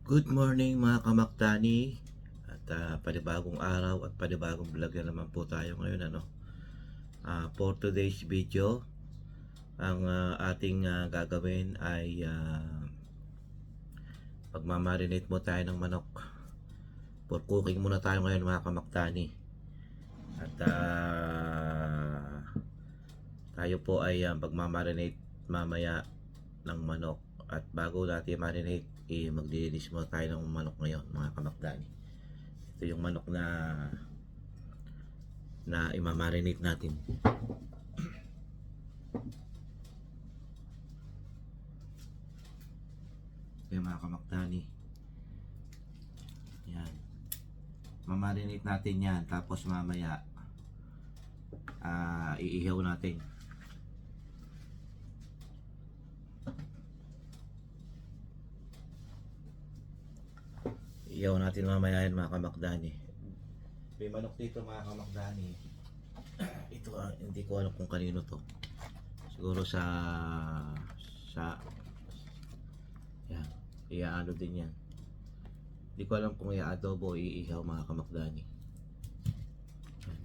Good morning mga kamaktani at panibagong araw at panibagong vlog na naman po tayo ngayon for today's video ang ating gagawin ay pagmamarinate mo tayo ng manok. For cooking muna tayo ngayon mga kamaktani at tayo po ay pagmamarinate mamaya ng manok. At bago natin marinate, maglilinis muna tayo ng manok ngayon mga kamakdani. Ito yung manok na imamarinate natin. Okay mga kamakdani, yan, mamarinate natin yan, tapos mamaya iihaw natin. Iyaw natin mamaya yan mga kamakdani. May manok dito mga kamakdani. Ito hindi ko alam kung kanino to. Siguro sa yan, iaano din yan. Hindi ko alam kung i-adobo o iihaw mga kamakdani. Yan.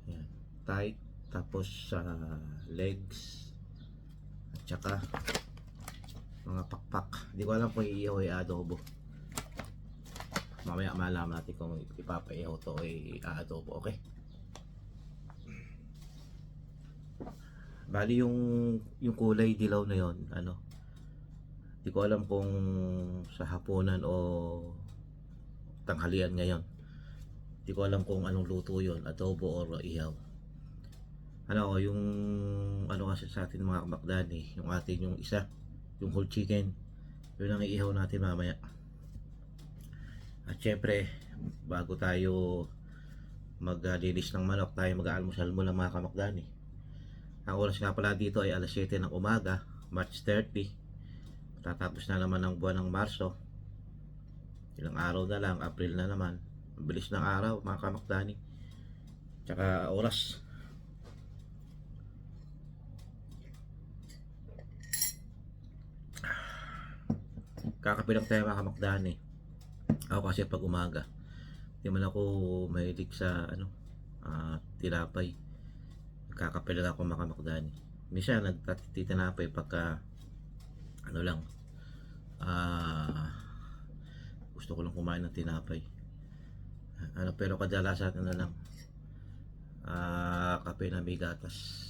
Yan. Tight, tapos sa legs at saka mga pakpak. Hindi ko alam kung iihaw o i-adobo. Mamaya malaman natin kung ipapaihaw to o i-adobo. Okay, bali yung kulay dilaw na yon, di ko alam kung sa hapunan o tanghalian ngayon. Di ko alam kung anong luto yon, adobo or ihaw. Yung kasi sa atin mga kamakdani, yung atin yung isa, yung whole chicken, yun ang iihaw natin mamaya. At syempre, bago tayo maglinis ng manok, tayo mag-aalmusal muna mga kamakdani. Ang oras nga pala dito ay alas 7 ng umaga, March 30. Tatapos na naman ang buwan ng Marso. Ilang araw na lang, April na naman. Mabilis ng araw mga kamakdani. Tsaka oras. Kakapilang tayo mga kamakdani. Ako kasi pag umaga, hindi man ako mahilig sa tinapay. Kakape lang ako mga kamakdani. Minsan nagtitinapay pagka gusto ko lang kumain ng tinapay. Pero kadalasan na lang kape na may gatas.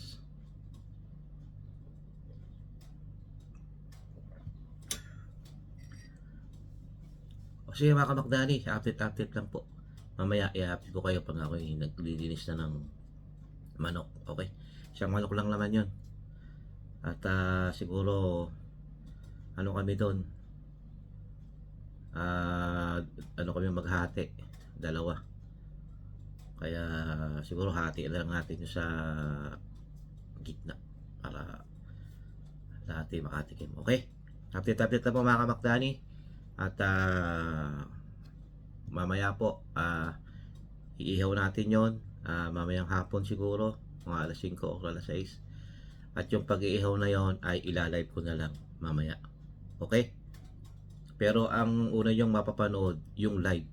Sige mga kamakdani, update lang po. Mamaya i-update ko kayo pag ako naglilinis na ng manok. Okay, isang manok lang naman yun. At siguro kami doon, kami maghati, dalawa. Kaya siguro hati lang natin yung sa gitna para natin makatikim. Okay, update na po mga kamakdani. At mamaya po iihaw natin yon mamayang hapon siguro, mga alas 5 o alas 6. At yung pag-iihaw na yon ay ilalive ko na lang mamaya. Okay, pero ang una yung mapapanood yung live,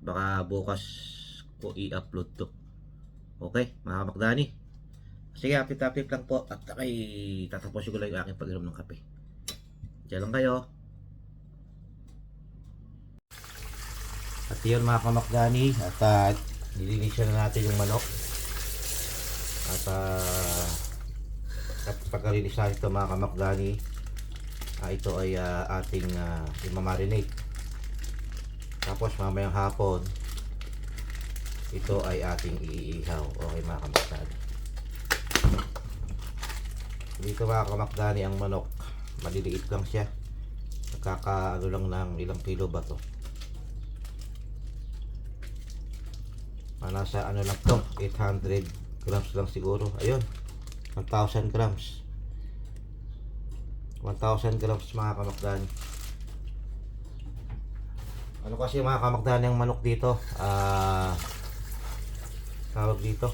baka bukas ko i-upload to. Okay mga kamakdani, sige, update lang po. At tatapusin ko lang yung aking pag-inom ng kape. Diyan lang kayo. At yun mga kamakdani, at nilinisan na natin yung manok. At pagkalinis natin ito mga kamakdani, ito ay ating imamarinate. Tapos mamayang hapon, ito ay ating iihaw. Okay mga kamakdani. Dito mga kamakdani, ang manok, maliliit lang siya. Lang ng ilang kilo ba to? Nasa lang to, 800 grams lang siguro. Ayun, 1,000 grams 1,000 grams mga kamakdani. Kasi mga kamakdani, ang manok dito, tawag dito,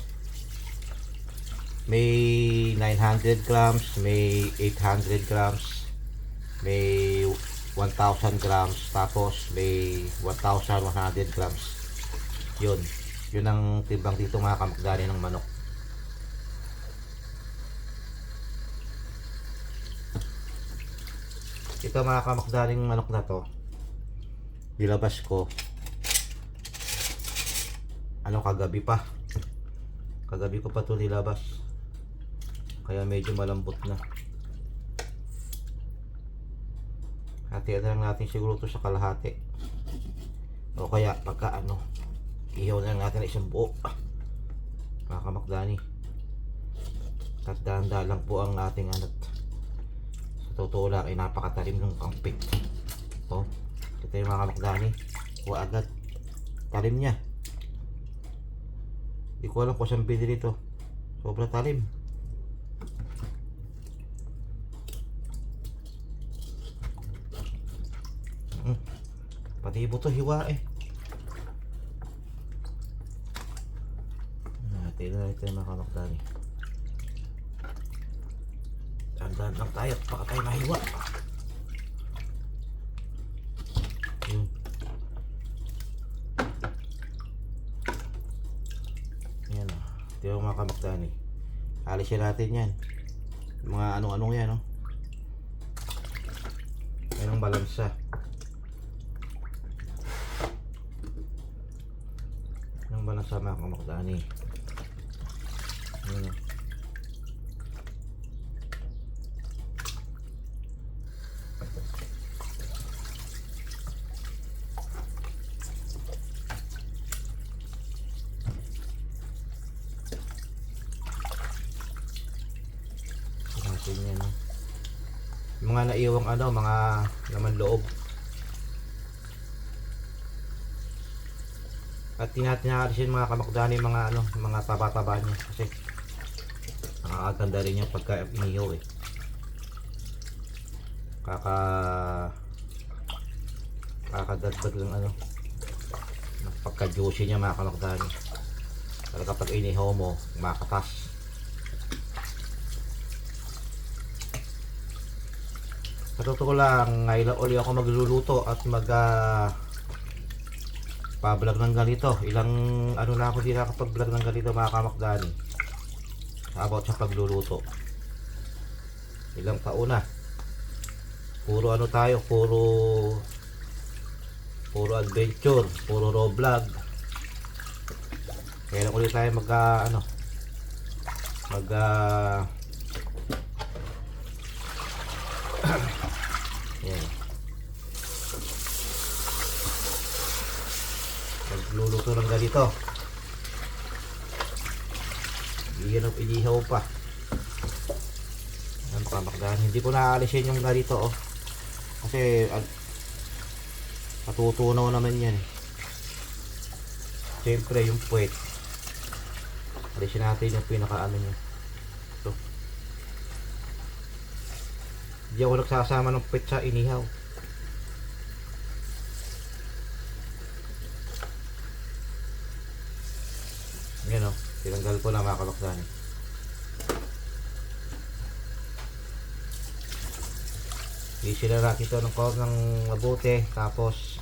may 900 grams, may 800 grams, may 1,000 grams, tapos may 1,100 grams. Yun ang timbang dito mga kamakdani ng manok. Ito mga kamakdaning manok na to, nilabas ko kagabi ko pa to nilabas, kaya medyo malambot na. Hati na lang natin siguro to sa kalahati, o kaya pagka ihaw na lang natin na isang buo mga kamakdani. At dahan-dahan lang po ang ating sa totoo lang ay napakatalim ng kampit. Ito yung mga kamakdani, kuha agad, talim nya. Di ko alam kung saan bili dito, sobrang talim. Pati buto hiwa eh. Tingnan natin mga kamakdani. Dahan-dahan lang tayo, baka tayo mahiwa. Yan o. Ito yung mga kamakdani. Alisin natin yan. Mga anong-anong yan Yan ang balansa. Yan ang balansa mga kamakdani. Yan o. Yan, mga naiwang mga laman loob, at tinatinaalisin mga kamakdani mga taba-taba niya, kasi nakakaganda rin yung pagka inihaw eh. Kakadagdag lang pagka juicy niya mga kamakdani. Pero kapag inihaw mo, makatas. Sa totoo lang, ngayon uli ako magluluto at pa-vlog ng ganito. Ilang na ako, di nakapag-vlog ng ganito mga kamakdani, about sa pagluluto. Ilang taon na. Puro tayo, puro adventure, puro raw vlog. Kaya ulit tayo yan. Nagluluto ng ganito. Iihaw pa. Yan kamakdani. Hindi ko naalisin yung ganito kasi matutunaw naman yan. Siyempre yung puwet, alisin natin yung pinaka niya. Hindi ako nagsasama ng puwet sa inihaw. Yan tinanggal ko na mga kamakdani. Isila natin ito ng mabuti, tapos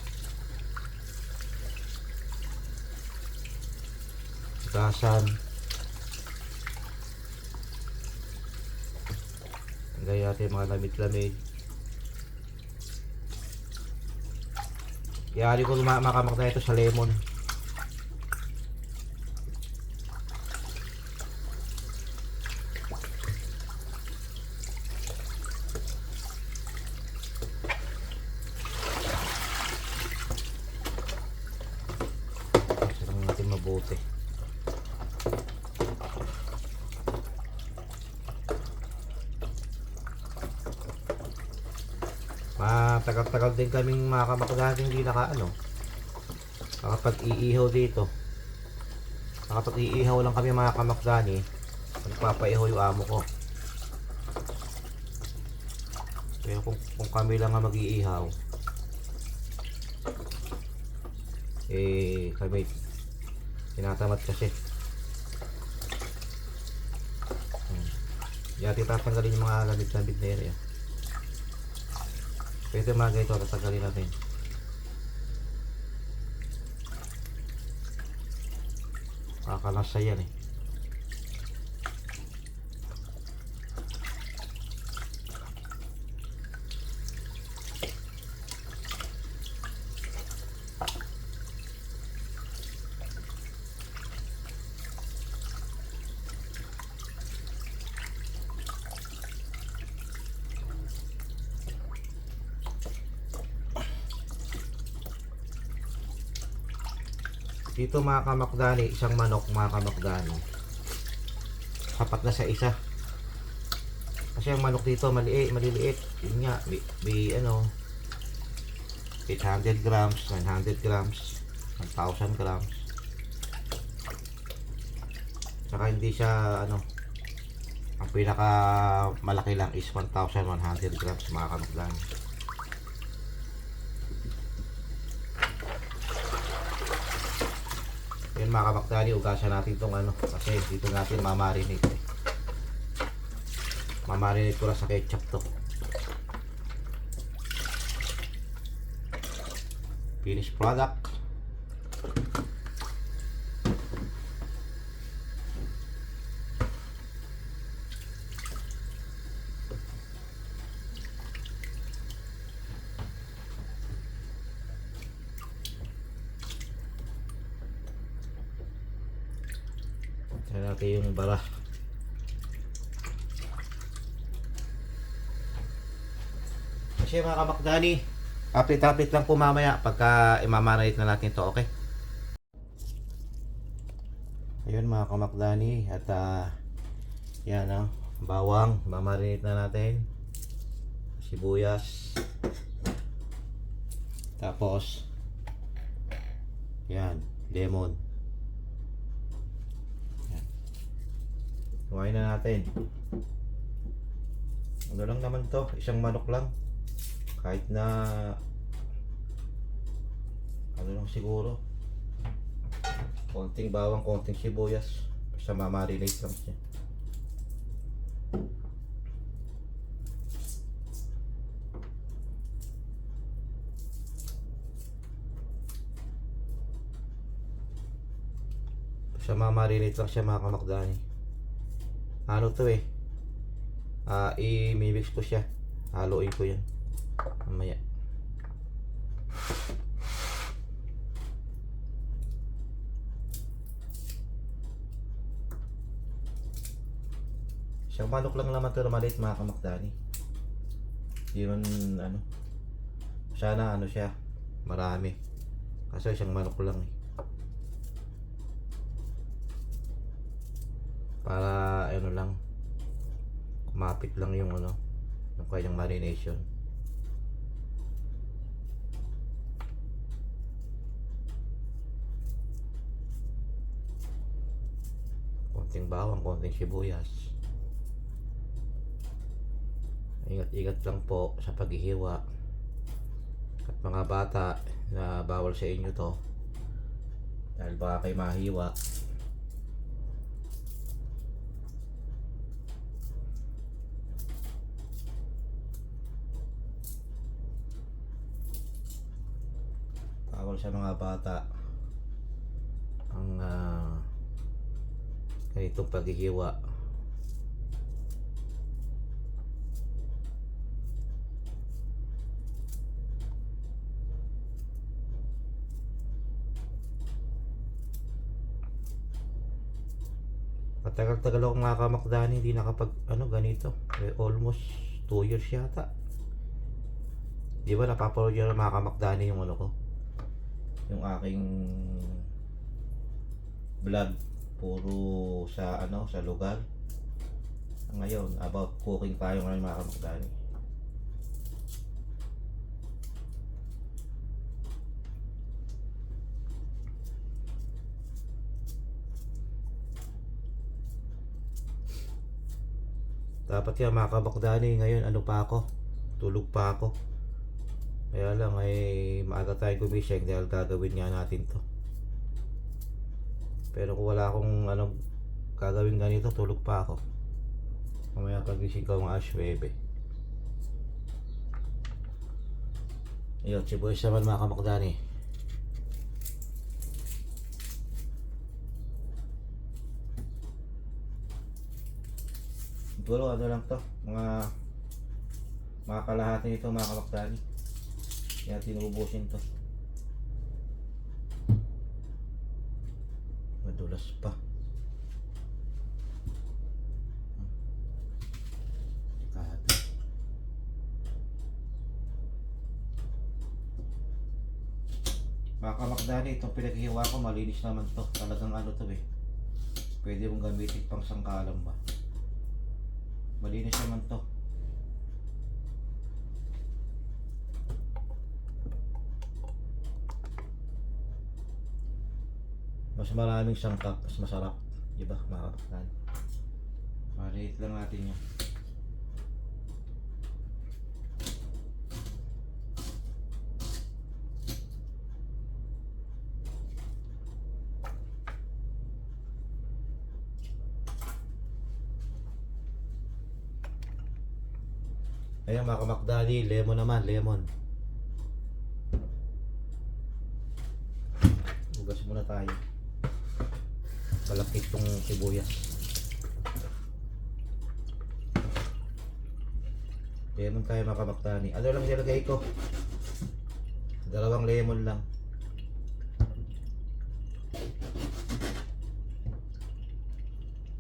gasan. Gaya natin mga lamig-lamig. Iali ko makamakda ito sa lemon. Sarang natin mabuti. Tagal-tagal din kaming mga kamakdani hindi nakapag-iihaw dito. Nakapag-iihaw lang kami mga kamakdani, nagpapaihaw yung amo ko. Pero kung kami lang nga mag-iihaw, kami tinatamad kasi. Yati tatanggalin yung mga lamig-lamig na area. Pwede mga ito, tatanggalin natin. Kakalasa yan eh. Dito mga kamakdani, isang manok mga kamakdani, sapat na sa isa. Kasi ang manok dito maliliit. Yun nga, may ano, 800 grams, 900 grams, 1,000 grams. Saka hindi siya ano, ang pinaka malaki lang is 1,100 grams mga kamakdani. Yan mga kamakdani, ugasan natin itong ano, kasi dito natin mamarinate. Mamarinate ko lang sa ketchup to. Finished product. Tignan natin yung bara. Kasi mga kamakdani, update lang po mamaya pagka imamarinate na natin to, okay? Ayun mga kamakdani, at yan bawang, mamarinate na natin. Sibuyas. Tapos yan, lemon. Kuhain na natin. Ano lang naman to, isang manok lang. Kahit na ano lang siguro, konting bawang, konting sibuyas, basta mamarinate lang siya. Basta mamarinate lang siya mga kamakdani. Ano to eh, i-mix ko siya, haluin ko yan mamaya. Isang manok lang naman to na maliit mga kamakdani. Yun ano, sana ano siya, marami, kaso isang manok lang eh. Para ano lang, kumapit lang yung ano, yung kanyang marination. Konting bawang, konting sibuyas. Ingat-ingat lang po sa paghihiwa. At mga bata, na bawal sa inyo to dahil baka kayo mahiwa. Bawal sa mga bata ang ganitong paghihiwa. Matagal-tagal ako mga kamakdani, hindi nakapag ano ganito. Almost 2 years yata. Di ba napapanood nyo na mga kamakdani yung ano ko, yung aking vlog, puro sa ano, sa lugar. Ngayon about cooking tayo ngayon mga kamakdani. Dapat yan mga kamakdani, ngayon ano pa ako, tulog pa ako. Kaya lang ay maaga tayo gumising dahil gagawin nga natin to. Pero kung wala akong ano gagawin ganito, tulog pa ako. Mamaya pagising ko mga 9. Ayun, sibuyas naman mga kamakdani. Siguro ano lang to, mga kalahati nito mga kamakdani. Kaya tinubusin to. Madulas pa. Mga kamakdani, itong pinaghiwa ko malinis naman to. Talagang ano to eh. Pwede mong gamitin pang sangkalam ba. Malinis naman to. Mas maraming sangkap, mas masarap. Diba mga kamakdani? Maliit lang natin yan. Ayan mga kamakdali, lemon naman, lemon. Hugas muna tayo. Malakit tong sibuyas. Lemon tayo mga kamakdali. Ano lang nilagay ko? 2 lemon lang.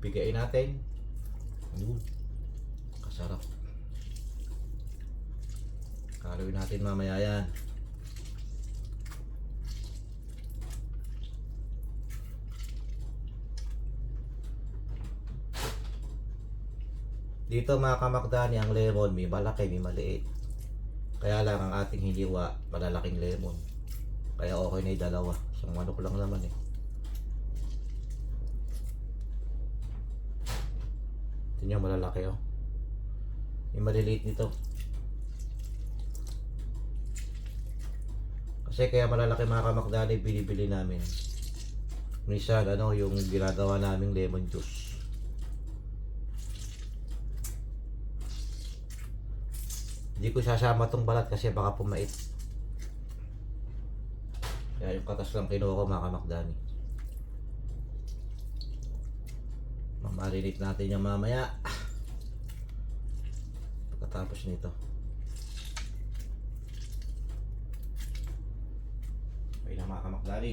Pigain natin. Kasarap. Haluin natin mamaya yan. Dito mga kamakdani, ang lemon may malaki, may maliit. Kaya lang ang ating hiniwa, malalaking lemon. Kaya okay na yung dalawa. Isang manok lang naman eh. Ito nyo malalaki oh. May maliliit nito. Kasi kaya malalaki mga kamakdali, binibili namin. Minsan ano, yung ginagawa naming lemon juice. Hindi ko sasama tong balat kasi baka pumait. Kaya yung katas lang kinuha ko mga kamakdani. Mamarinate natin yung mamaya. Pagkatapos nito. Okay na mga kamakdali.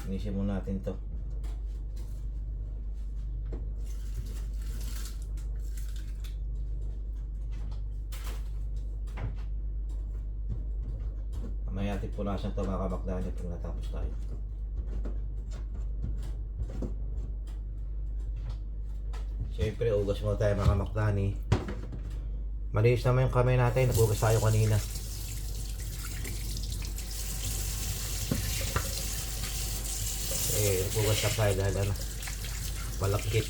Inisin muna natin to. Mamaya natin punasan to mga kamakdali pag natapos tayo. Siyempre ugas muna tayo mga kamakdali. Malinis naman yung kamay natin. Nagugas tayo kanina. Nagpugas na tayo dahil ano, malakit.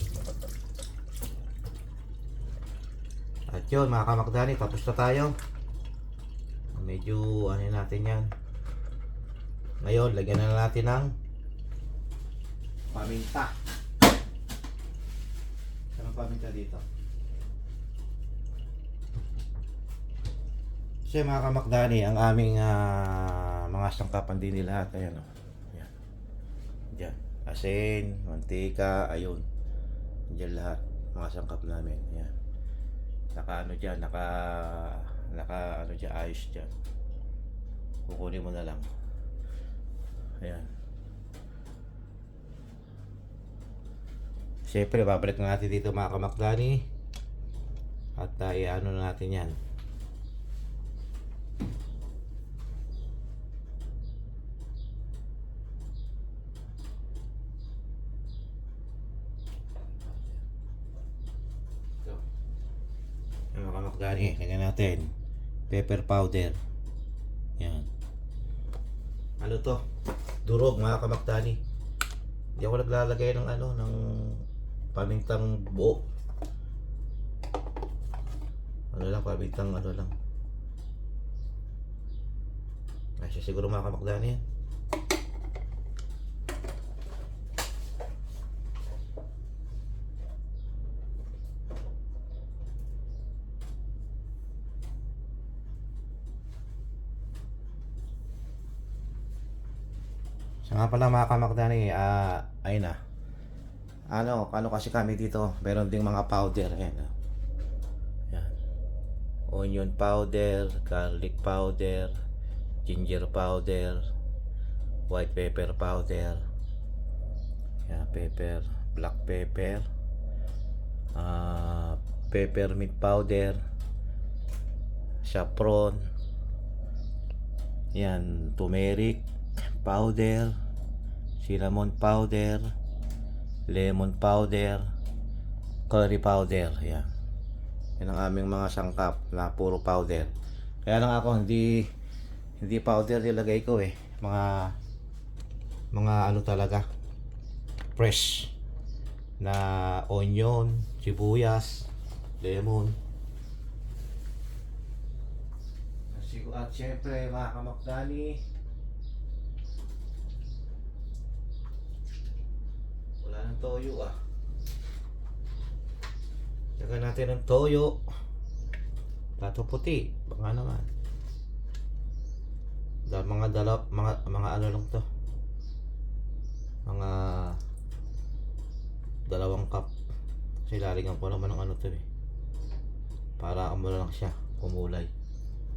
At yun mga kamakdani, tapos na tayo. Medyo ano natin yan. Ngayon lagyan na natin ng paminta. Anong paminta dito? Kasi mga kamakdani, ang aming mga sangkapan din nila lahat. Ayan o. Diyan. Asin, mantika, ayun. Diyan lahat. Mga sangkap namin. Ayan. Naka ano dyan, naka ano dyan, ayos dyan. Kukunin mo na lang. Ayan. Siyempre, babalik na natin dito mga kamakdani. At ano na natin yan. Mga kamakdani, lagyan natin pepper powder. Yan. Ano to? Durog mga kamakdani. Hindi ako naglalagay ng ano, ng pamintang buo. Ano lang, pamintang ano lang. Ay, siguro mga kamakdani yan. So nga pala mga kamakdani, ayun na. Ano kasi kami dito, meron ding mga powder. Ayan. Yan. Onion powder, garlic powder, ginger powder, white pepper powder. Yan, pepper, black pepper, peppermint powder, saffron. Yan, turmeric powder, cinnamon powder, lemon powder, curry powder. Yan. Yan ang aming mga sangkap na puro powder. Kaya lang ako hindi powder nilagay ko eh. Mga ano talaga, fresh na onion, sibuyas, lemon. At syempre mga kamakdani, wala ng toyo Lagyan natin ng toyo. Plato puti, baka naman. Mga ano lang to. Mga 2 cup. Kasi lalagyan ko naman ng ano to eh. Para umano lang siya, kumulay.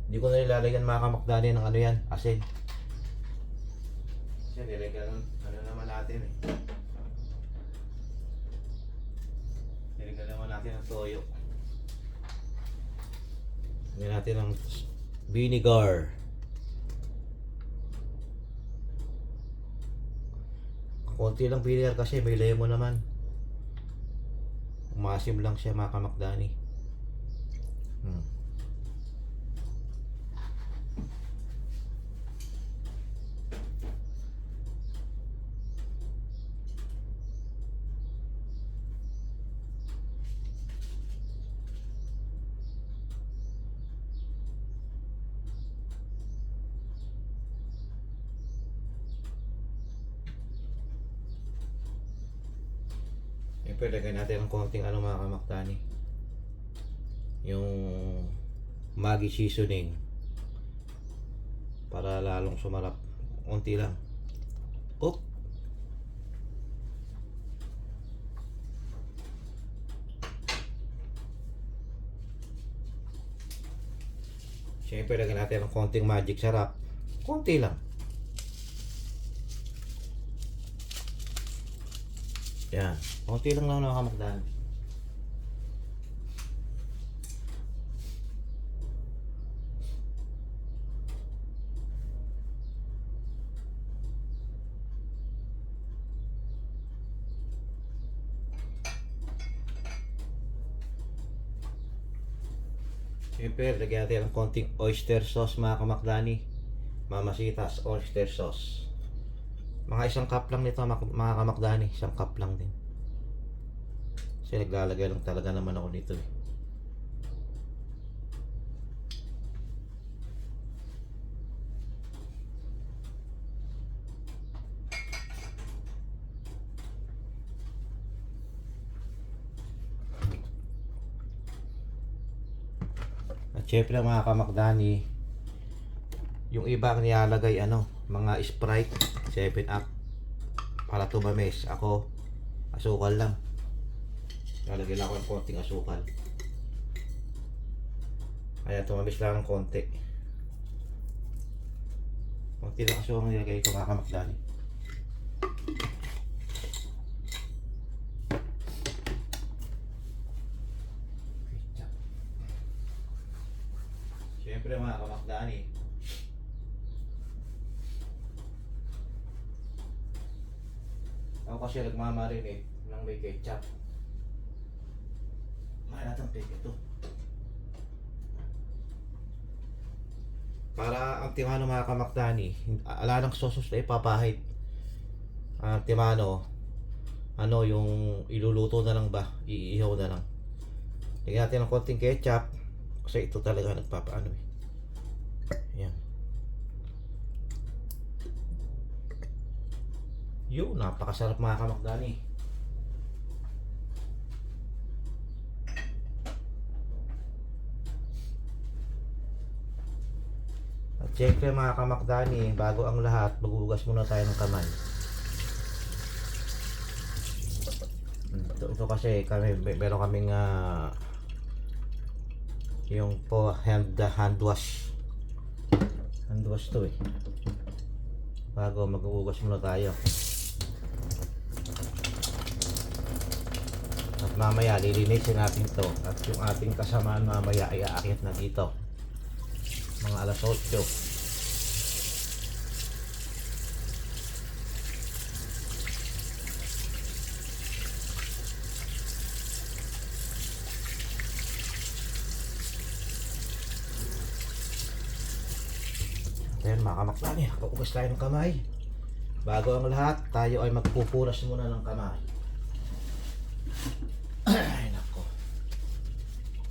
Hindi ko na nilalagyan mga kamakdani ng ano yan, asin. Kasi nilagyan ano naman natin eh. Nilagyan naman natin ng toyo. Nilagyan natin ng vinegar. Konti lang vinegar kasi may lemon naman. Umasim lang siya mga kamakdani. Siyempre lagyan natin ng konting ano mga kamakdani, yung Maggi seasoning para lalong sumarap. Konti lang. Oop. Siyempre lagyan natin ng konting magic sarap. Konti lang. Yan. Konti lang mga kamakdani. Siyempre, lagyan natin ng konting oyster sauce mga kamakdani. Mamasitas oyster sauce. Mga 1 cup lang nito mga kamakdani. 1 cup lang din. Kasi naglalagay lang talaga naman ako nito eh. At syempre mga kamakdani, yung iba ang nilalagay mga Sprite, 7 up para tumamis. Ako, asukal lang. Lalagyan lang ako ng konting asukal. Kaya tumamis lang ng konti. Konti lang asukal ang nilagay ko mga kamakdani. Siyempre mga kamakdani, ako kasi nagmamarinate ng may ketchup. Mahalatang take ito. Para ang timano mga kamakdani, ala ng sosos na ipapahid. Ang timano, yung iluluto na lang ba, iihaw na lang. Lagyan natin ng konting ketchup. Kasi ito talaga nagpapaano eh. Ayan. Yun, napakasarap mga kamakdani. At syempre mga kamakdani, bago ang lahat, maghugas muna tayo ng kamay. Ito kasi kami, meron kaming yung po hand wash. Hand wash to eh. Bago maghugas muna tayo. At mamaya lilinisin natin to. At yung ating kasamaan mamaya ay aakyat na dito. Mga alas 8. Ayan mga kamakdani, nakapugas tayo ng kamay. Bago ang lahat, tayo ay magpupunas muna ng kamay. Ay nako,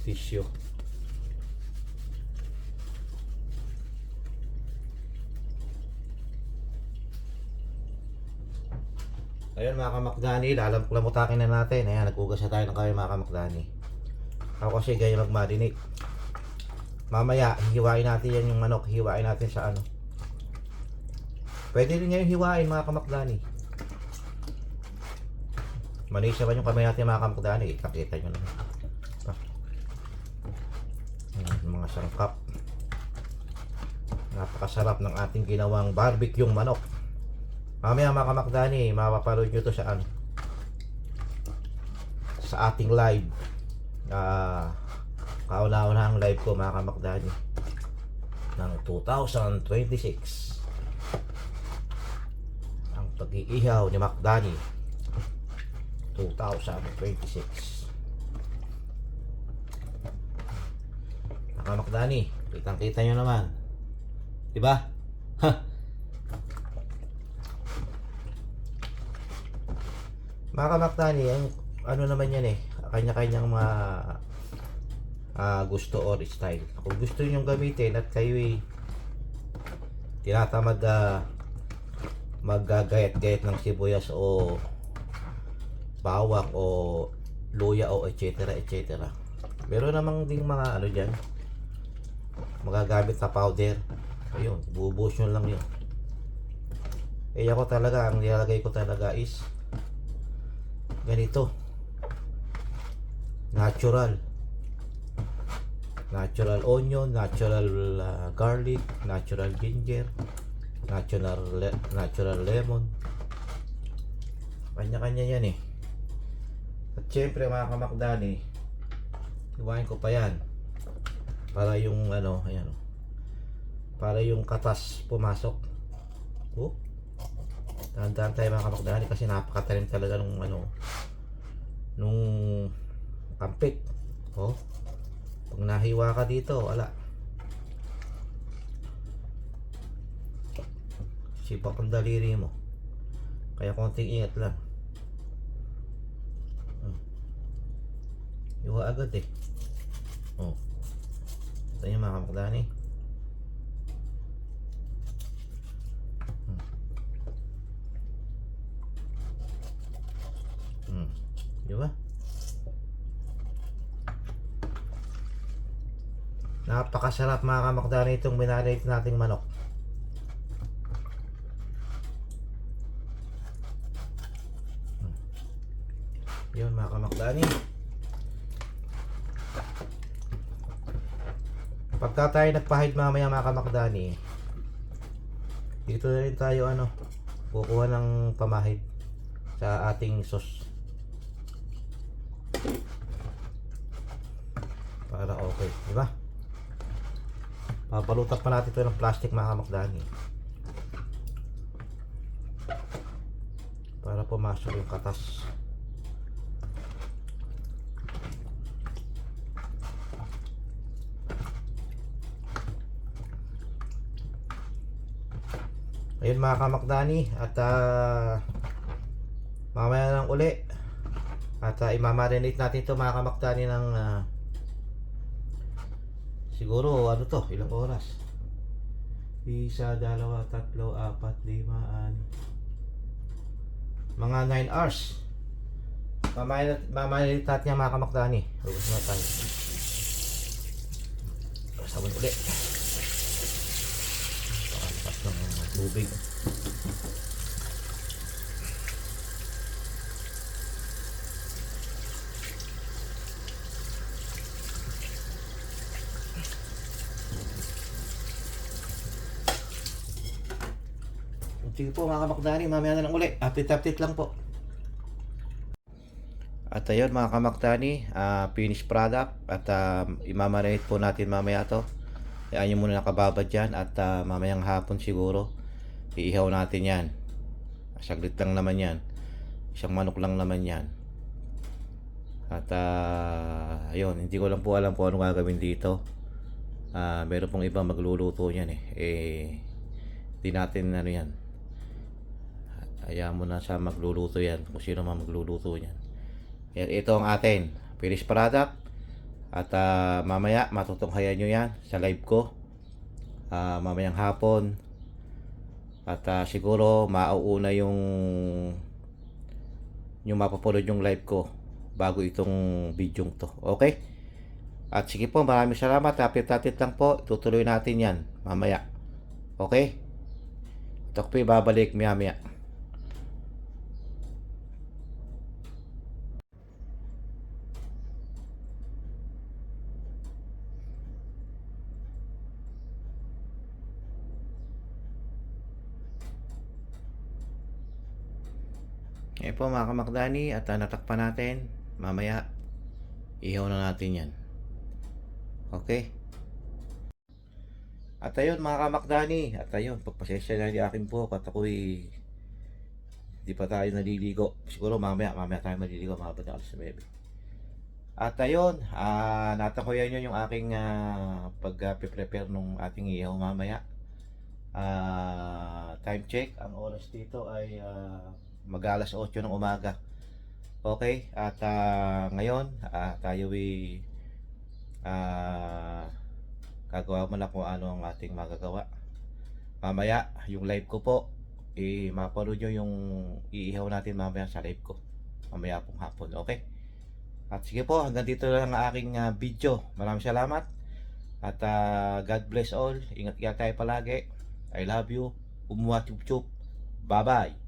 tissue. Ayun mga kamakdani, lalamutakin na natin. Ayan, naghugas na tayo ng kamay mga kamakdani. Ako kasi ganyan mag-marinate. Mamaya, hiwain natin yan yung manok. Hiwain natin sa ano. Pwede rin ngayon hiwain mga kamakdani. Manis naman yung kamay natin mga kamakdani. Kakita nyo naman. Mga sangkap. Napakasarap ng ating ginawang barbecue manok. Mamaya mga kamakdani, mapapanood nyo to sa ano, sa ating live. Kauna-una ang live ko mga kamakdani ng 2026. Ang pag-iihaw ni Makdani 2026. Mga kamakdani, kitang-kita nyo naman, diba? Mga kamakdani, ano naman yan eh, kanya-kanyang mga gusto or style. Kung gusto nyo gamitin at kayo tinatamad maggagayat-gayat ng sibuyas o bawang o luya o etc. Meron namang ding mga ano dyan, magagamit na powder. Ayun, bubuhos nyo lang yun. Ako talaga, ang nilalagay ko talaga is ganito, natural onion, natural garlic, natural ginger, natural lemon. Kanya-kanya yan eh. At syempre mga kamakdani, iwain ko pa yan para yung ano, ayan, para yung katas pumasok. Dahan-dahan tayo mga kamakdani kasi napakatalim talaga nung ano, nung kampik. Pag nahiwa ka dito, wala. Sipak ang daliri mo. Kaya konting ingat lang. Iwa agad eh. Ito yung mga kamakdani. Diba? Napakasarap mga kamakdani itong minarinate nating manok. Yun mga kamakdani. Pagka tayo nagpahid mamaya mga kamakdani, dito na rin tayo kukuha ng pamahid sa ating sauce. Para okay, diba? Papalutak pa natin ito ng plastic mga kamakdani para pumasok yung katas. Ayun mga kamakdani, at mamaya lang uli at imamarinate natin ito mga kamakdani ng siguro ilang oras? 1, 2, 3, 4, 5, 6 mga 9 hours. Mamarinate natin mga kamakdani. Hugas na tayo. Sabon uli. tubig. Sige po mga kamakdani, mamaya na lang uli. Update lang po. At ayun mga kamakdani, finished product. At imamarinate po natin mamaya to. Ayan yung muna nakababad dyan. At mamayang hapon siguro, iihaw natin yan. Saglit lang naman yan. Isang manok lang naman yan. At ayun, hindi ko lang po alam kung ano gagawin dito. Meron pong ibang magluluto yan di natin ano yan. Hayaan mo na sa magluluto yan, kung sino man magluluto yan. Yan, ito ang atin finished product. At mamaya matutunghayan nyo yan sa live ko mamayang hapon. At siguro mauuna yung mapapanood yung live ko bago itong video to. Okay? At sige po, maraming salamat. Update lang po. Tutuloy natin yan mamaya. Okay? Ito po babalik maya. Ngayon po mga kamakdani, at natakpan natin. Mamaya ihaw na natin yan. Okay? At ayun mga kamakdani, at ayun, pagpasensya na yung aking buhok at ako'y di pa tayo naliligo. Siguro mamaya tayo maliligo, mababa na alas 9. At ayun, natakuyan nyo yung aking pag-prepare nung ating ihaw mamaya. Time check, ang oras dito ay mag-alas 8 ng umaga. Okay? At ngayon, tayo ay gagawa mo na kung ano ang ating magagawa. Mamaya, yung live ko po, mapanood nyo yung iihaw natin mamaya sa live ko. Mamaya pong hapon, okay? At sige po, hanggang dito lang ang aking video. Maraming salamat. At God bless all. Ingat tayo palagi. I love you. Umuha chup chup. Bye bye.